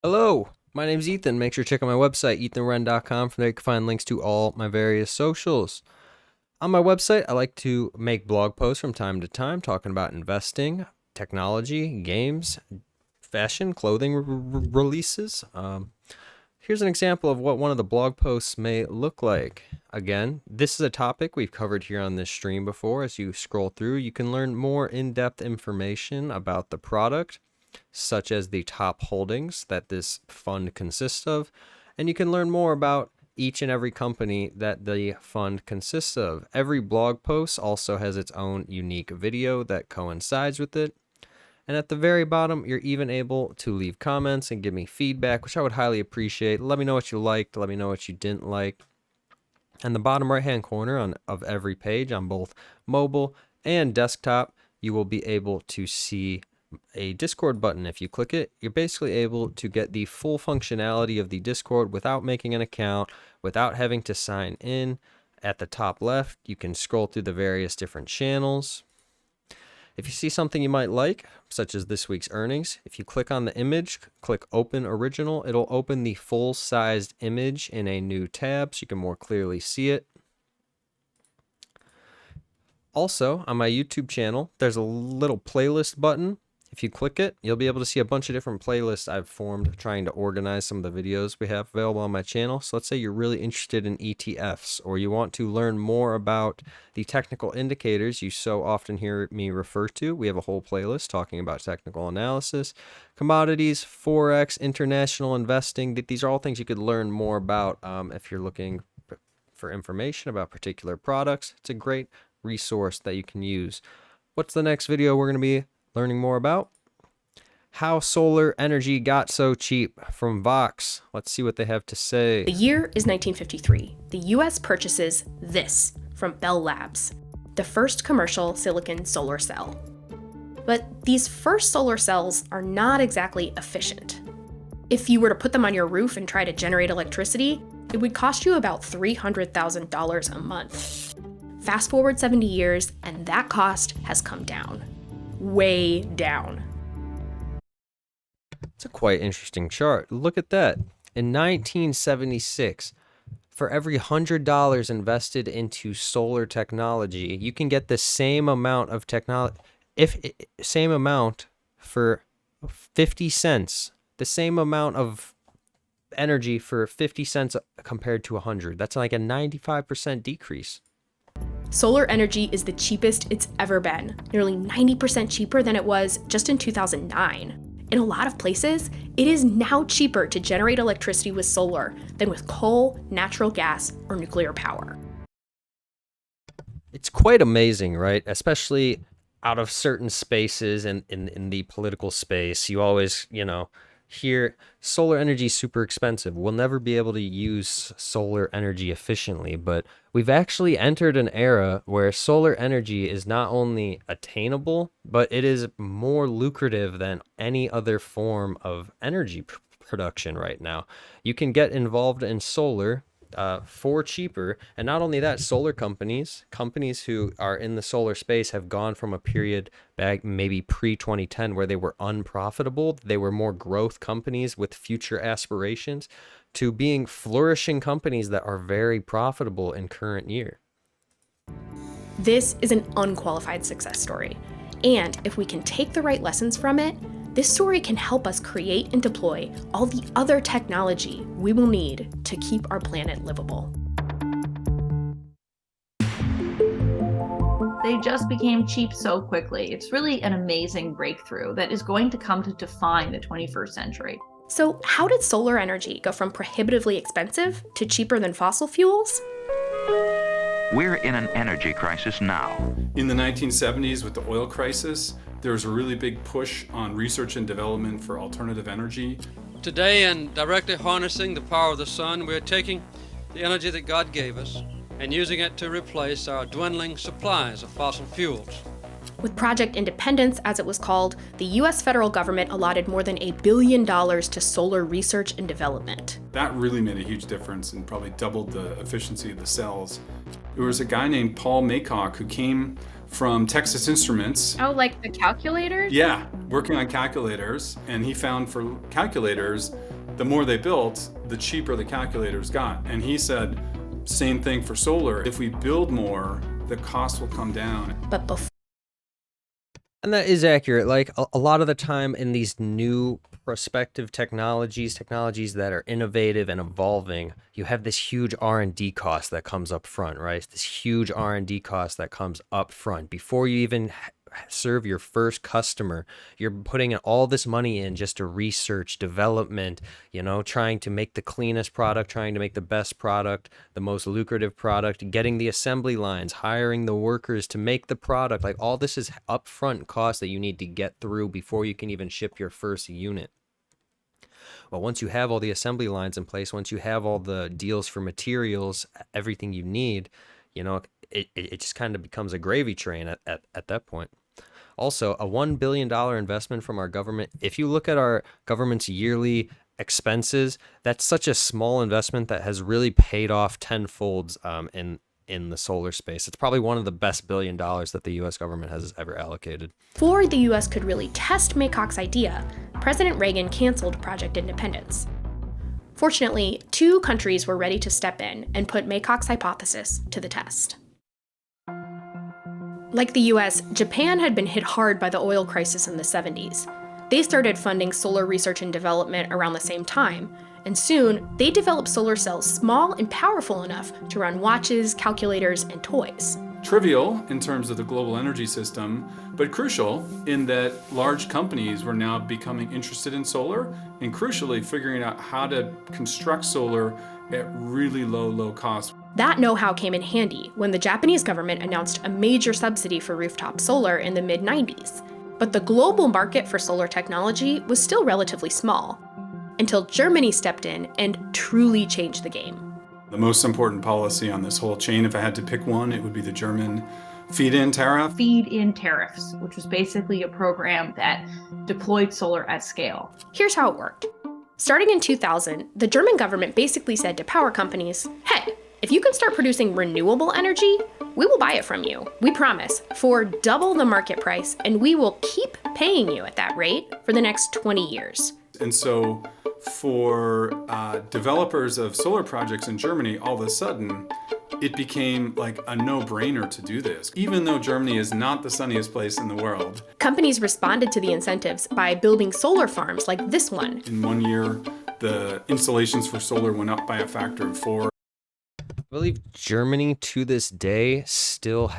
Hello, my name's Ethan. Make sure to check out my website, ethanwrenn.com. From there you can find links to all my various socials. On my website, I like to make blog posts from time to time talking about investing, technology, games, fashion, clothing releases. Here's an example of what one of the blog posts may look like. Again, this is a topic we've covered here on this stream before. As you scroll through, you can learn more in-depth information about the product, such as the top holdings that this fund consists of, and you can learn more about each and every company that the fund consists of. Every blog post also has its own unique video that coincides with it. And at the very bottom, you're even able to leave comments and give me feedback, which I would highly appreciate. Let me know what you liked, let me know what you didn't like. And the bottom right-hand corner of every page on both mobile and desktop, you will be able to see a Discord button. If you click it, you're basically able to get the full functionality of the Discord without making an account, without having to sign in. At the top left, you can scroll through the various different channels. If you see something you might like, such as this week's earnings, if you click on the image, click Open Original, it'll open the full-sized image in a new tab so you can more clearly see it. Also, on my YouTube channel, there's a little playlist button. If you click it, you'll be able to see a bunch of different playlists I've formed trying to organize some of the videos we have available on my channel. So let's say you're really interested in ETFs, or you want to learn more about the technical indicators you so often hear me refer to. We have a whole playlist talking about technical analysis, commodities, Forex, international investing. These are all things you could learn more about if you're looking for information about particular products. It's a great resource that you can use. What's the next video we're going to be learning more about? How solar energy got so cheap, from Vox. Let's see what they have to say. The year is 1953. The US purchases this from Bell Labs, the first commercial silicon solar cell. But these first solar cells are not exactly efficient. If you were to put them on your roof and try to generate electricity, it would cost you about $300,000 a month. Fast forward 70 years, and that cost has come down. Way down. It's a quite interesting chart. Look at that. In 1976, for every $100 invested into solar technology, you can get the same amount of technology, same amount for 50 cents, the same amount of energy for 50 cents compared to 100. That's like a 95% decrease. Solar energy is the cheapest it's ever been, nearly 90% cheaper than it was just in 2009. In a lot of places, it is now cheaper to generate electricity with solar than with coal, natural gas, or nuclear power. It's quite amazing, right? Especially out of certain spaces and in the political space, you always, hear solar energy is super expensive. We'll never be able to use solar energy efficiently, but we've actually entered an era where solar energy is not only attainable, but it is more lucrative than any other form of energy production right now. You can get involved in solar for cheaper, and not only that, solar companies who are in the solar space have gone from a period back maybe pre-2010 where they were unprofitable, they were more growth companies with future aspirations, to being flourishing companies that are very profitable in current year. This is an unqualified success story, and if we can take the right lessons from it, this story can help us create and deploy all the other technology we will need to keep our planet livable. They just became cheap so quickly. It's really an amazing breakthrough that is going to come to define the 21st century. So how did solar energy go from prohibitively expensive to cheaper than fossil fuels? We're in an energy crisis now. In the 1970s, with the oil crisis, there was a really big push on research and development for alternative energy. Today, in directly harnessing the power of the sun, we're taking the energy that God gave us and using it to replace our dwindling supplies of fossil fuels. With Project Independence, as it was called, the US federal government allotted more than $1 billion to solar research and development. That really made a huge difference and probably doubled the efficiency of the cells. There was a guy named Paul Maycock who came from Texas Instruments. Oh, like the calculators? Yeah, working on calculators. And he found for calculators the more they built, the cheaper the calculators got. And he said, same thing for solar. If we build more, the cost will come down. But before And that is accurate. Like a lot of the time in these new prospective technologies that are innovative and evolving, you have this huge R&D cost that comes up front, right? This huge R&D cost that comes up front before you even serve your first customer. You're putting all this money in just to research, development, trying to make the cleanest product, trying to make the best product, the most lucrative product, getting the assembly lines, hiring the workers to make the product. Like all this is upfront cost that you need to get through before you can even ship your first unit. Well, once you have all the assembly lines in place, once you have all the deals for materials, everything you need, it just kind of becomes a gravy train at that point. Also, a $1 billion investment from our government. If you look at our government's yearly expenses, that's such a small investment that has really paid off tenfold in the solar space. It's probably one of the best $1 billion that the U.S. government has ever allocated. Before the US could really test Maycock's idea, President Reagan canceled Project Independence. Fortunately, 2 countries were ready to step in and put Maycock's hypothesis to the test. Like the US, Japan had been hit hard by the oil crisis in the 70s. They started funding solar research and development around the same time, and soon they developed solar cells small and powerful enough to run watches, calculators, and toys. Trivial in terms of the global energy system, but crucial in that large companies were now becoming interested in solar and crucially figuring out how to construct solar at really low cost. That know-how came in handy when the Japanese government announced a major subsidy for rooftop solar in the mid-90s. But the global market for solar technology was still relatively small, until Germany stepped in and truly changed the game. The most important policy on this whole chain, if I had to pick one, it would be the German feed-in tariff. Feed-in tariffs, which was basically a program that deployed solar at scale. Here's how it worked. Starting in 2000, the German government basically said to power companies, hey, if you can start producing renewable energy, we will buy it from you. We promise, for double the market price, and we will keep paying you at that rate for the next 20 years. And so for developers of solar projects in Germany, all of a sudden, it became like a no-brainer to do this. Even though Germany is not the sunniest place in the world. Companies responded to the incentives by building solar farms like this one. In 1 year, the installations for solar went up by a factor of 4. I believe Germany to this day still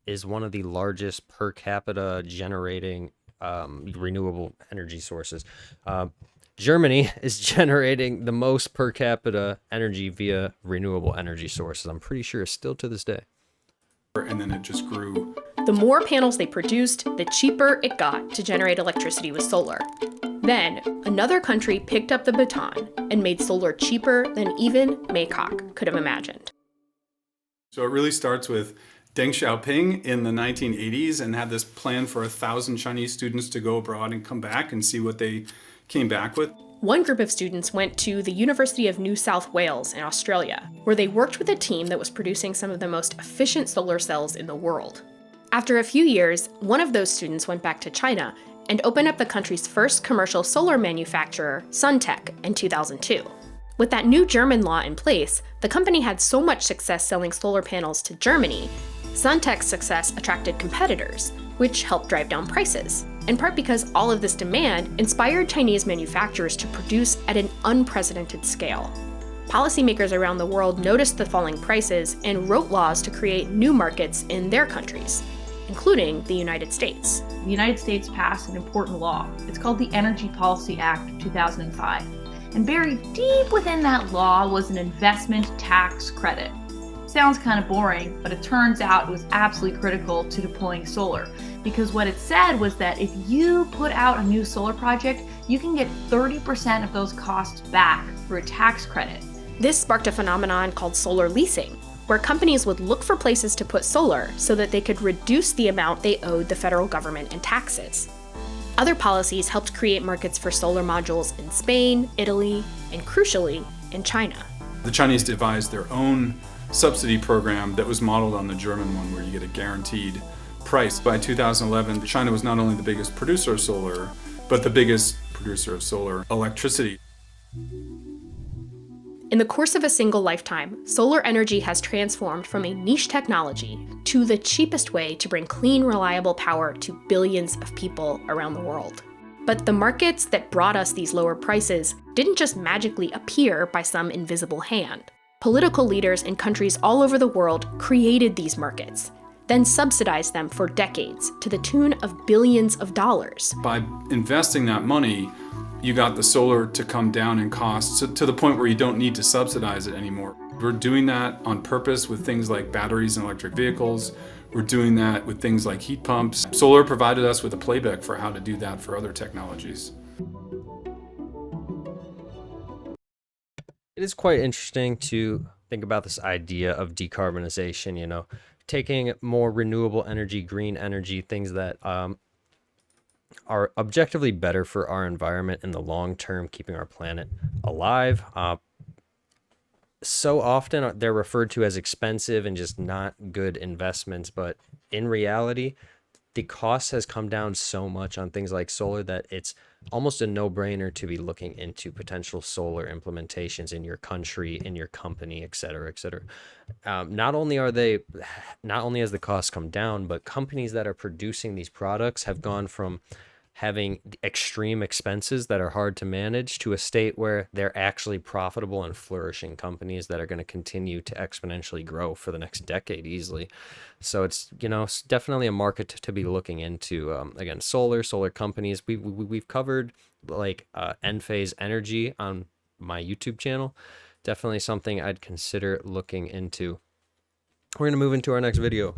is one of the largest per capita generating renewable energy sources. Germany is generating the most per capita energy via renewable energy sources. I'm pretty sure still to this day. And then it just grew. The more panels they produced, the cheaper it got to generate electricity with solar. Then, another country picked up the baton and made solar cheaper than even Maycock could have imagined. So it really starts with Deng Xiaoping in the 1980s and had this plan for 1,000 Chinese students to go abroad and come back and see what they came back with. One group of students went to the University of New South Wales in Australia, where they worked with a team that was producing some of the most efficient solar cells in the world. After a few years, one of those students went back to China and opened up the country's first commercial solar manufacturer, Suntech, in 2002. With that new German law in place, the company had so much success selling solar panels to Germany, Suntech's success attracted competitors, which helped drive down prices, in part because all of this demand inspired Chinese manufacturers to produce at an unprecedented scale. Policymakers around the world noticed the falling prices and wrote laws to create new markets in their countries, including the United States. The United States passed an important law. It's called the Energy Policy Act of 2005. And buried deep within that law was an investment tax credit. Sounds kind of boring, but it turns out it was absolutely critical to deploying solar. Because what it said was that if you put out a new solar project, you can get 30% of those costs back through a tax credit. This sparked a phenomenon called solar leasing, where companies would look for places to put solar so that they could reduce the amount they owed the federal government in taxes. Other policies helped create markets for solar modules in Spain, Italy, and crucially, in China. The Chinese devised their own subsidy program that was modeled on the German one, where you get a guaranteed price. By 2011, China was not only the biggest producer of solar, but the biggest producer of solar electricity. In the course of a single lifetime, solar energy has transformed from a niche technology to the cheapest way to bring clean, reliable power to billions of people around the world. But the markets that brought us these lower prices didn't just magically appear by some invisible hand. Political leaders in countries all over the world created these markets, then subsidized them for decades to the tune of billions of dollars. By investing that money, you got the solar to come down in cost to the point where you don't need to subsidize it anymore. We're doing that on purpose with things like batteries and electric vehicles. We're doing that with things like heat pumps. Solar provided us with a playbook for how to do that for other technologies. It is quite interesting to think about this idea of decarbonization, taking more renewable energy, green energy, things that are objectively better for our environment in the long term, keeping our planet alive. So often they're referred to as expensive and just not good investments, but in reality, the cost has come down so much on things like solar that it's almost a no-brainer to be looking into potential solar implementations in your country, in your company, et cetera, et cetera. Not only has the cost come down, but companies that are producing these products have gone from having extreme expenses that are hard to manage to a state where they're actually profitable and flourishing companies that are going to continue to exponentially grow for the next decade easily. So it's definitely a market to be looking into. Again, solar companies. We've covered like Enphase Energy on my YouTube channel. Definitely something I'd consider looking into. We're going to move into our next video.